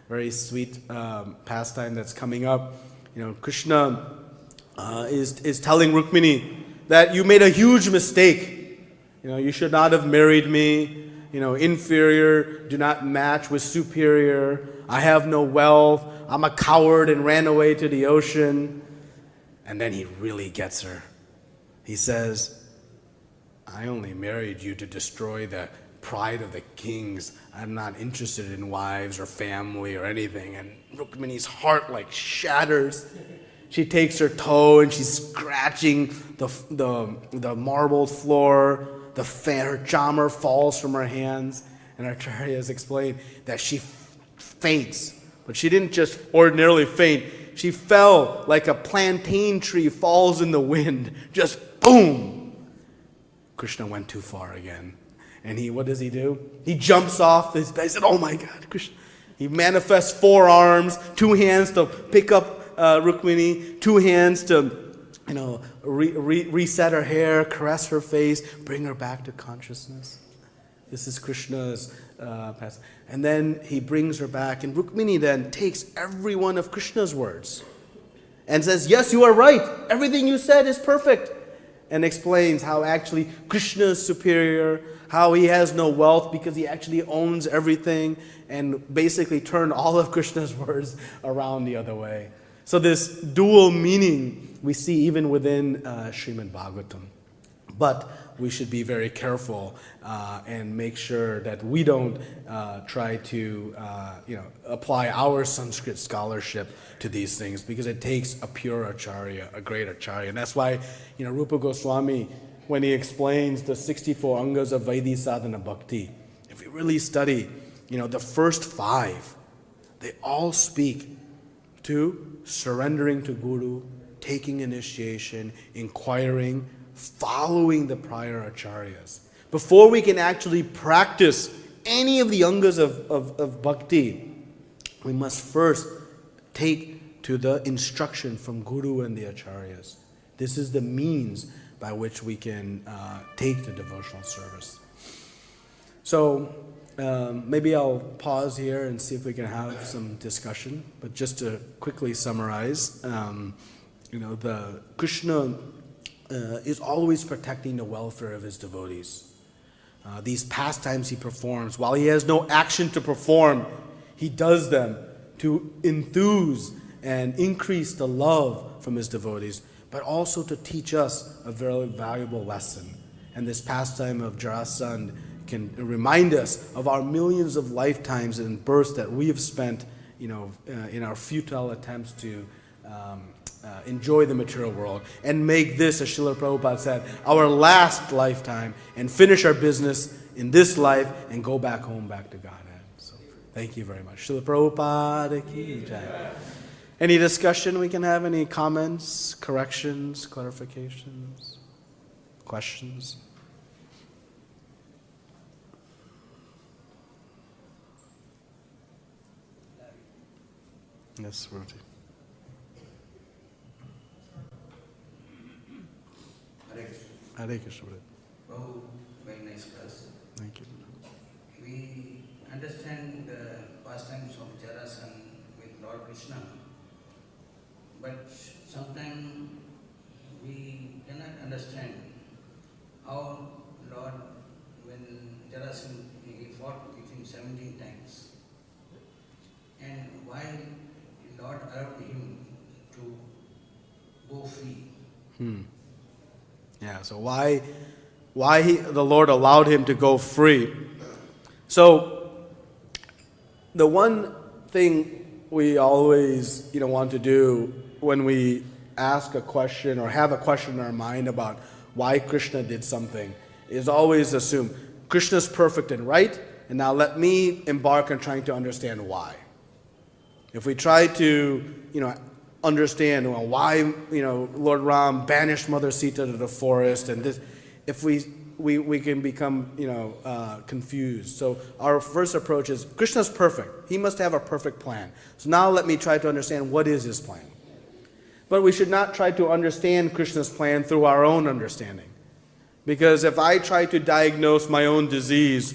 very sweet pastime that's coming up. Krishna is telling Rukmini that you made a huge mistake. You should not have married me. Inferior, do not match with superior. I have no wealth. I'm a coward and ran away to the ocean. And then he really gets her. He says, I only married you to destroy the pride of the kings. I'm not interested in wives or family or anything. And Rukmini's heart shatters. She takes her toe and she's scratching the marbled floor. Her charmer falls from her hands. And our acharyas explain that she faints. But she didn't just ordinarily faint. She fell like a plantain tree falls in the wind. Just boom! Krishna went too far again. And what does he do? He jumps off his bed. He said, oh my God, Krishna. He manifests 4 arms, 2 hands to pick up Rukmini, 2 hands to, reset her hair, caress her face, bring her back to consciousness. This is Krishna's past. And then he brings her back. And Rukmini then takes every one of Krishna's words and says, yes, you are right. Everything you said is perfect. And explains how actually Krishna is superior, how he has no wealth because he actually owns everything, and basically turned all of Krishna's words around the other way. So this dual meaning we see even within Srimad Bhagavatam. But we should be very careful and make sure that we don't try to apply our Sanskrit scholarship to these things, because it takes a pure acharya, a great acharya. And that's why Rupa Goswami, when he explains the 64 angas of Vaidhi sadhana bhakti, if we really study the first 5, they all speak to surrendering to Guru, taking initiation, inquiring, following the prior acharyas. Before we can actually practice any of the angas of bhakti, we must first take to the instruction from Guru and the acharyas. This is the means by which we can take to devotional service. So maybe I'll pause here and see if we can have some discussion. But just to quickly summarize, the Krishna is always protecting the welfare of his devotees. These pastimes he performs, while he has no action to perform, he does them to enthuse and increase the love from his devotees, but also to teach us a very valuable lesson. And this pastime of Jarāsandha can remind us of our millions of lifetimes and births that we have spent, in our futile attempts to enjoy the material world, and make this, as Srila Prabhupada said, our last lifetime, and finish our business in this life and go back home, back to Godhead. So, thank you very much. Srila Prabhupada ki jai. Any discussion we can have? Any comments, corrections, clarifications, questions? Yes, Ruti. Hare Krishna. Oh, very nice class. Thank you. We understand the pastimes of Jarāsandha with Lord Krishna, but sometimes we cannot understand how Lord, when Jarāsandha, he fought with him 17 times, and why Lord allowed him to go free. Yeah, so why why the Lord allowed him to go free. So the one thing we always want to do when we ask a question or have a question in our mind about why Krishna did something is always assume Krishna's perfect and right, and now let me embark on trying to understand why. If we try to understand why Lord Ram banished Mother Sita to the forest, and this, if we can become confused. So our first approach is Krishna's perfect. He must have a perfect plan. So now let me try to understand what is his plan. But we should not try to understand Krishna's plan through our own understanding. Because if I try to diagnose my own disease,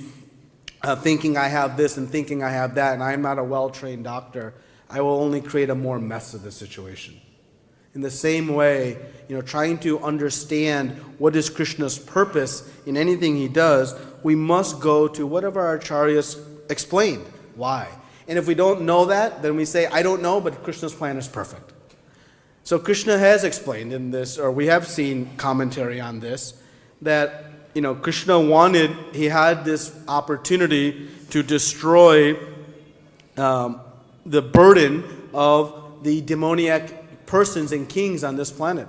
thinking I have this and thinking I have that, and I'm not a well-trained doctor, I will only create a more mess of the situation. In the same way, trying to understand what is Krishna's purpose in anything he does, we must go to whatever our acharyas explained. Why? And if we don't know that, then we say, I don't know, but Krishna's plan is perfect. So Krishna has explained in this, or we have seen commentary on this, that Krishna he had this opportunity to destroy the burden of the demoniac persons and kings on this planet.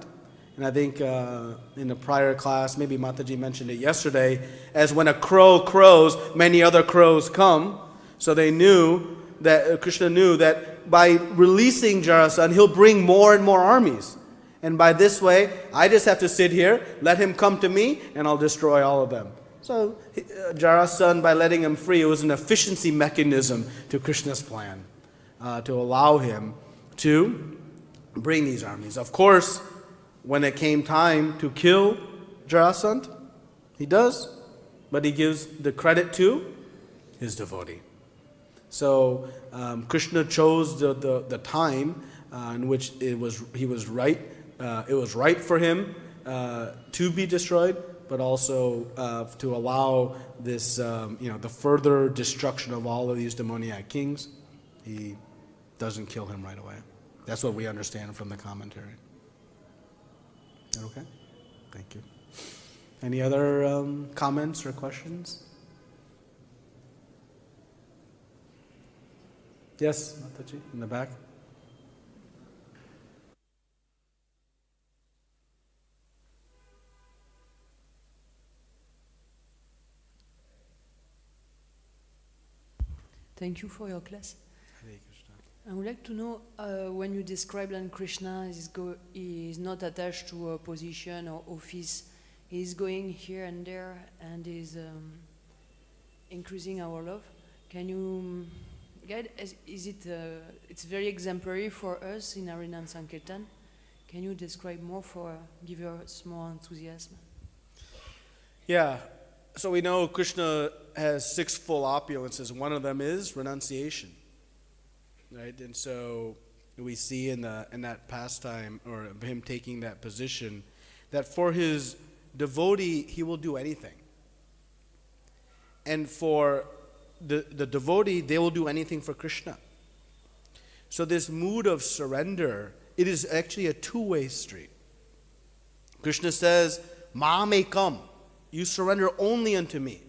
And I think in the prior class, maybe Mataji mentioned it yesterday, as when a crow crows, many other crows come. So they knew that, Krishna knew that by releasing Jarāsandha, he'll bring more and more armies. And by this way, I just have to sit here, let him come to me, and I'll destroy all of them. So Jarāsandha, by letting him free, it was an efficiency mechanism to Krishna's plan, to allow him to bring these armies. Of course, when it came time to kill Jarāsandha, he does, but he gives the credit to his devotee. So Krishna chose the time in which he was right. It was right for him to be destroyed, but also to allow this, the further destruction of all of these demoniac kings. He doesn't kill him right away. That's what we understand from the commentary. Is that okay? Thank you. Any other comments or questions? Yes, Mataji, in the back. Thank you for your class. I would like to know when you describe that Krishna is not attached to a position or office, he's going here and there and is increasing our love. Can you guide? It's very exemplary for us in Arena and Sankirtan. Can you describe more give us more enthusiasm? Yeah. So we know Krishna has 6 full opulences. One of them is renunciation, right? And so we see in that pastime, or him taking that position, that for his devotee he will do anything, and for the devotee they will do anything for Krishna. So this mood of surrender, it is actually a two-way street. Krishna says, "Māgadhaḥ." You surrender only unto me.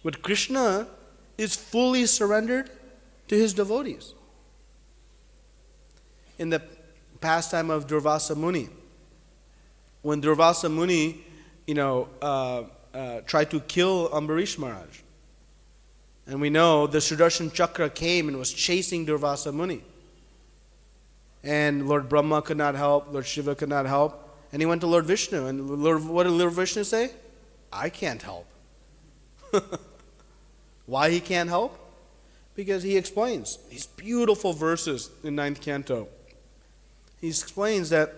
But Krishna is fully surrendered to his devotees. In the pastime of Durvasa Muni, when Durvasa Muni, tried to kill Ambarish Maharaj, and we know the Sudarshan Chakra came and was chasing Durvasa Muni, and Lord Brahma could not help, Lord Shiva could not help. And he went to Lord Vishnu, and what did Lord Vishnu say? I can't help. Why he can't help? Because he explains these beautiful verses in 9th canto. He explains that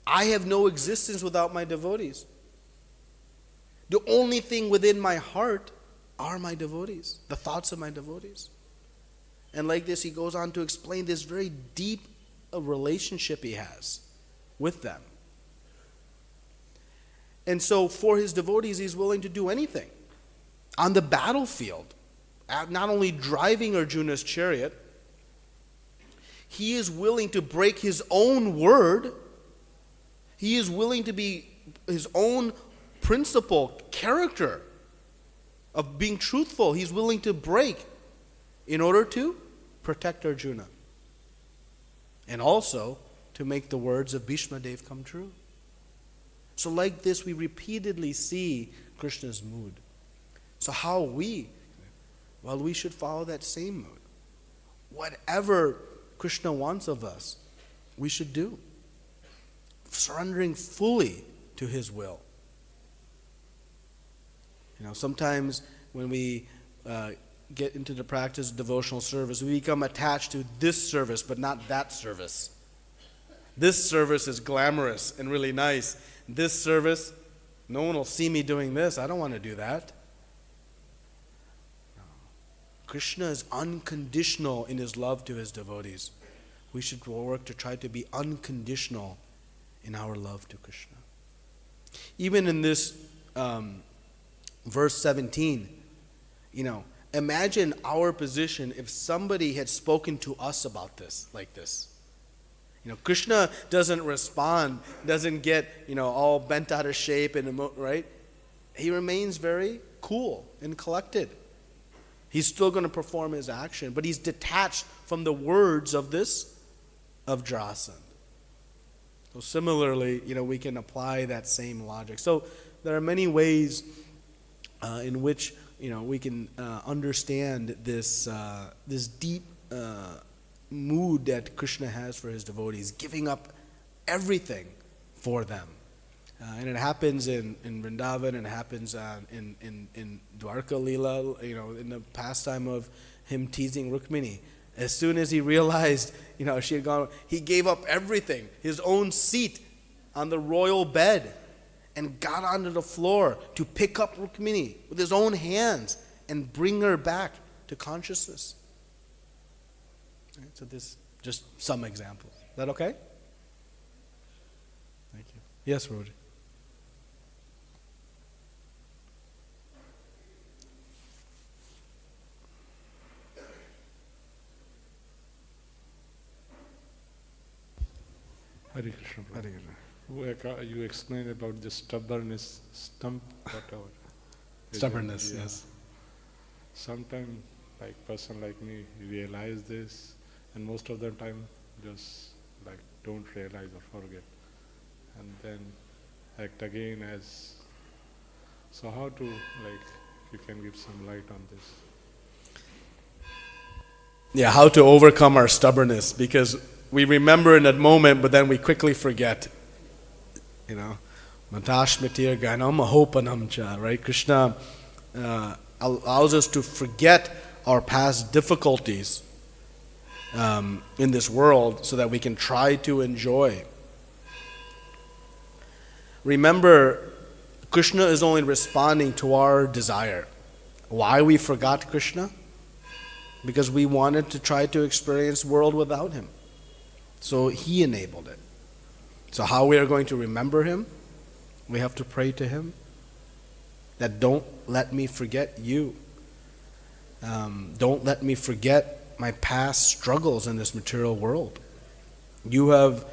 I have no existence without my devotees. The only thing within my heart are my devotees, the thoughts of my devotees. And like this, he goes on to explain this very deep relationship he has with them. And so for his devotees, he's willing to do anything. On the battlefield, not only driving Arjuna's chariot, he is willing to break his own word. He is willing to be his own principle, character of being truthful. He's willing to break in order to protect Arjuna. And also to make the words of Bhishma Dev come true. So like this, we repeatedly see Krishna's mood. So how are we? Well, we should follow that same mood. Whatever Krishna wants of us, we should do. Surrendering fully to his will. Sometimes when we get into the practice of devotional service, we become attached to this service, but not that service. This service is glamorous and really nice. This service, no one will see me doing this. I don't want to do that. No. Krishna is unconditional in his love to his devotees. We should work to try to be unconditional in our love to Krishna. Even in this verse 17, imagine our position if somebody had spoken to us about this, like this. Krishna doesn't respond, doesn't get, all bent out of shape and right? He remains very cool and collected. He's still going to perform his action, but he's detached from the words of Jarāsandha. So similarly, we can apply that same logic. So there are many ways in which we can understand this deep mood that Krishna has for his devotees, giving up everything for them. And it happens in Vrindavan, and it happens in Dwarka Leela, in the pastime of him teasing Rukmini. As soon as he realized, she had gone, he gave up everything, his own seat on the royal bed, and got onto the floor to pick up Rukmini with his own hands and bring her back to consciousness. Right, so this, just some examples. Is that okay? Thank you. Yes, Roji. Hare Krishna. Hare Krishna. You explained about the stubbornness, whatever. Stubbornness, yes. Sometimes, person like me realize this, and most of the time just don't realize or forget, and then act again as. So how to you can give some light on this? Yeah, how to overcome our stubbornness, because we remember in that moment, but then we quickly forget. Matashmitir ganam ahopanam cha, right? Krishna allows us to forget our past difficulties in this world so that we can try to enjoy. Remember, Krishna is only responding to our desire. Why we forgot Krishna? Because we wanted to try to experience the world without him. So he enabled it. So how we are going to remember him? We have to pray to him that don't let me forget you. Don't let me forget my past struggles in this material world. You have,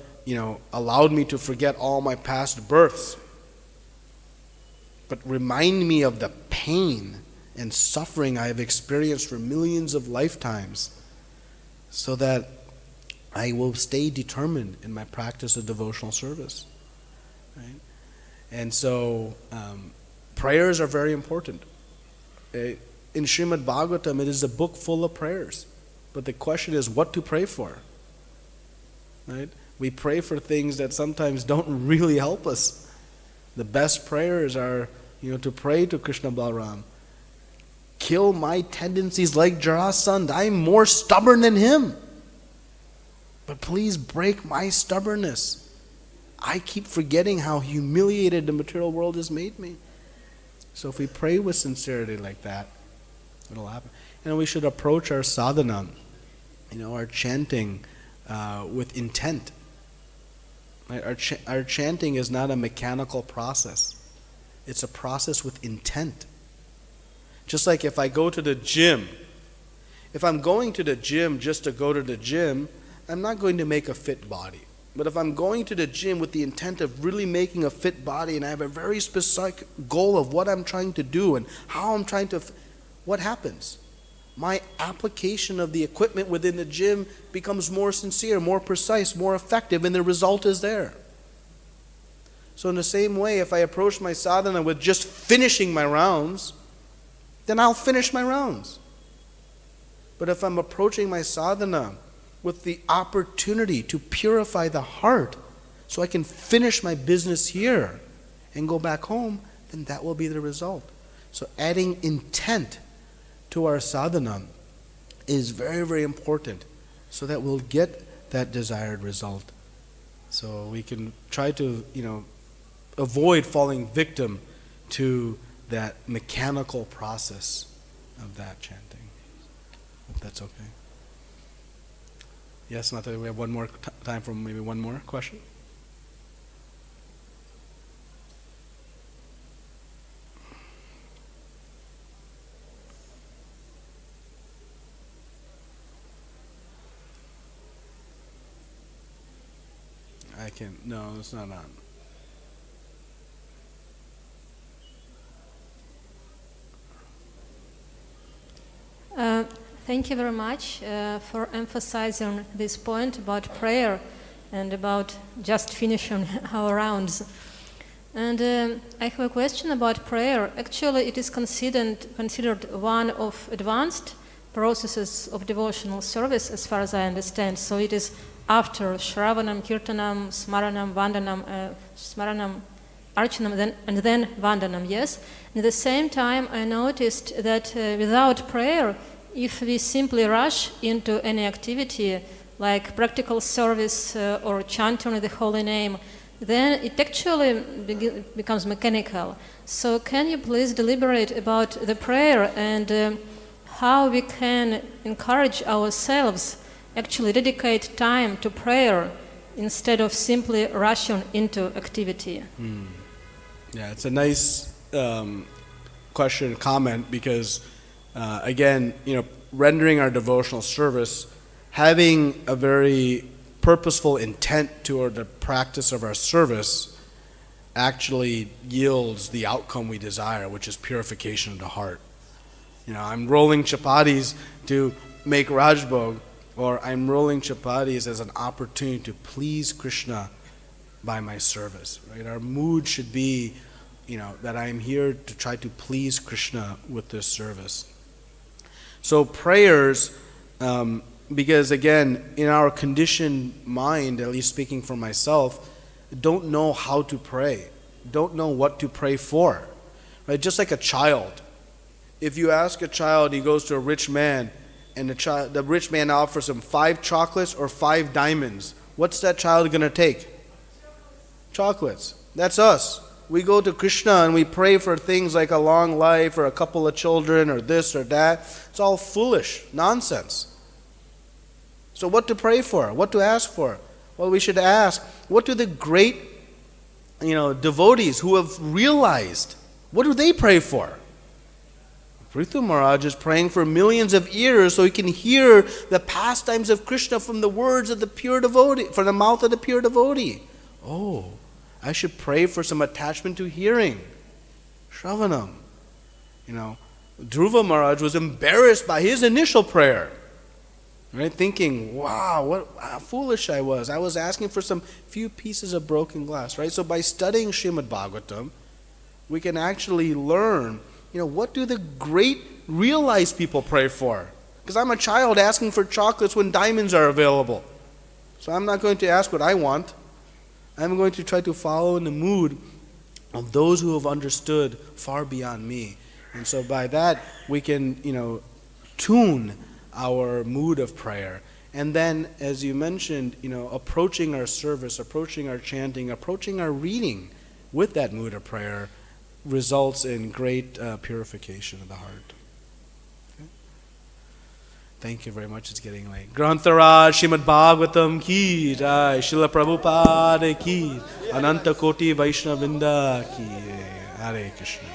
allowed me to forget all my past births. But remind me of the pain and suffering I have experienced for millions of lifetimes, so that I will stay determined in my practice of devotional service. Right? And so prayers are very important. In Srimad Bhagavatam, it is a book full of prayers. But the question is what to pray for. Right? We pray for things that sometimes don't really help us. The best prayers are, to pray to Krishna Balaram. Kill my tendencies like Jarāsandha. I'm more stubborn than him. But please break my stubbornness. I keep forgetting how humiliated the material world has made me. So if we pray with sincerity like that, it'll happen. And we should approach our sadhana, our chanting with intent. Our chanting is not a mechanical process. It's a process with intent. Just like if I go to the gym, if I'm going to the gym just to go to the gym, I'm not going to make a fit body. But if I'm going to the gym with the intent of really making a fit body and I have a very specific goal of what I'm trying to do and how I'm trying to, what happens? My application of the equipment within the gym becomes more sincere, more precise, more effective, and the result is there. So in the same way, if I approach my sadhana with just finishing my rounds, then I'll finish my rounds. But if I'm approaching my sadhana with the opportunity to purify the heart so I can finish my business here and go back home, then that will be the result. So adding intent to our sadhana is very, very important so that we'll get that desired result. So we can try to, avoid falling victim to that mechanical process of that chanting. Hope that's okay. Yes, Mata, we have one more time for maybe one more question. No, it's not on. Thank you very much for emphasizing this point about prayer and about just finishing our rounds. And I have a question about prayer. Actually, it is considered one of advanced processes of devotional service, as far as I understand. So it is after Shravanam, Kirtanam, Smaranam, Vandanam, Smaranam, Archanam, and then Vandanam, yes? At the same time, I noticed that without prayer, if we simply rush into any activity, like practical service or chanting the holy name, then it actually becomes mechanical. So can you please deliberate about the prayer and how we can encourage ourselves actually dedicate time to prayer instead of simply rushing into activity? Yeah, it's a nice question, comment, because again, rendering our devotional service, having a very purposeful intent toward the practice of our service actually yields the outcome we desire, which is purification of the heart. I'm rolling chapatis to make Rajbhog, or I'm rolling chapatis as an opportunity to please Krishna by my service, right? Our mood should be, that I'm here to try to please Krishna with this service. So prayers, because again, in our conditioned mind, at least speaking for myself, don't know how to pray, don't know what to pray for, right? Just like a child. If you ask a child, he goes to a rich man, and the rich man offers him 5 chocolates or 5 diamonds, what's that child going to take? Chocolates. That's us. We go to Krishna and we pray for things like a long life or a couple of children or this or that. It's all foolish nonsense. So what to pray for? What to ask for? Well, we should ask, what do the great, devotees who have realized, what do they pray for? Prithu Maharaj is praying for millions of ears so he can hear the pastimes of Krishna from the words of the pure devotee, from the mouth of the pure devotee. Oh, I should pray for some attachment to hearing. Shravanam. Dhruva Maharaj was embarrassed by his initial prayer. Right? Thinking, wow, how foolish I was. I was asking for some few pieces of broken glass. Right? So by studying Srimad Bhagavatam, we can actually learn, what do the great realized people pray for? Because I'm a child asking for chocolates when diamonds are available. So I'm not going to ask what I want. I'm going to try to follow in the mood of those who have understood far beyond me. And so by that, we can, tune our mood of prayer. And then, as you mentioned, approaching our service, approaching our chanting, approaching our reading with that mood of prayer results in great purification of the heart. Okay? Thank you very much. It's getting late. Grantharaj Srimad Bhagavatam ki jai, Srila Prabhupada ki, Ananta Koti Vaishnavinda ki, Hare Krishna.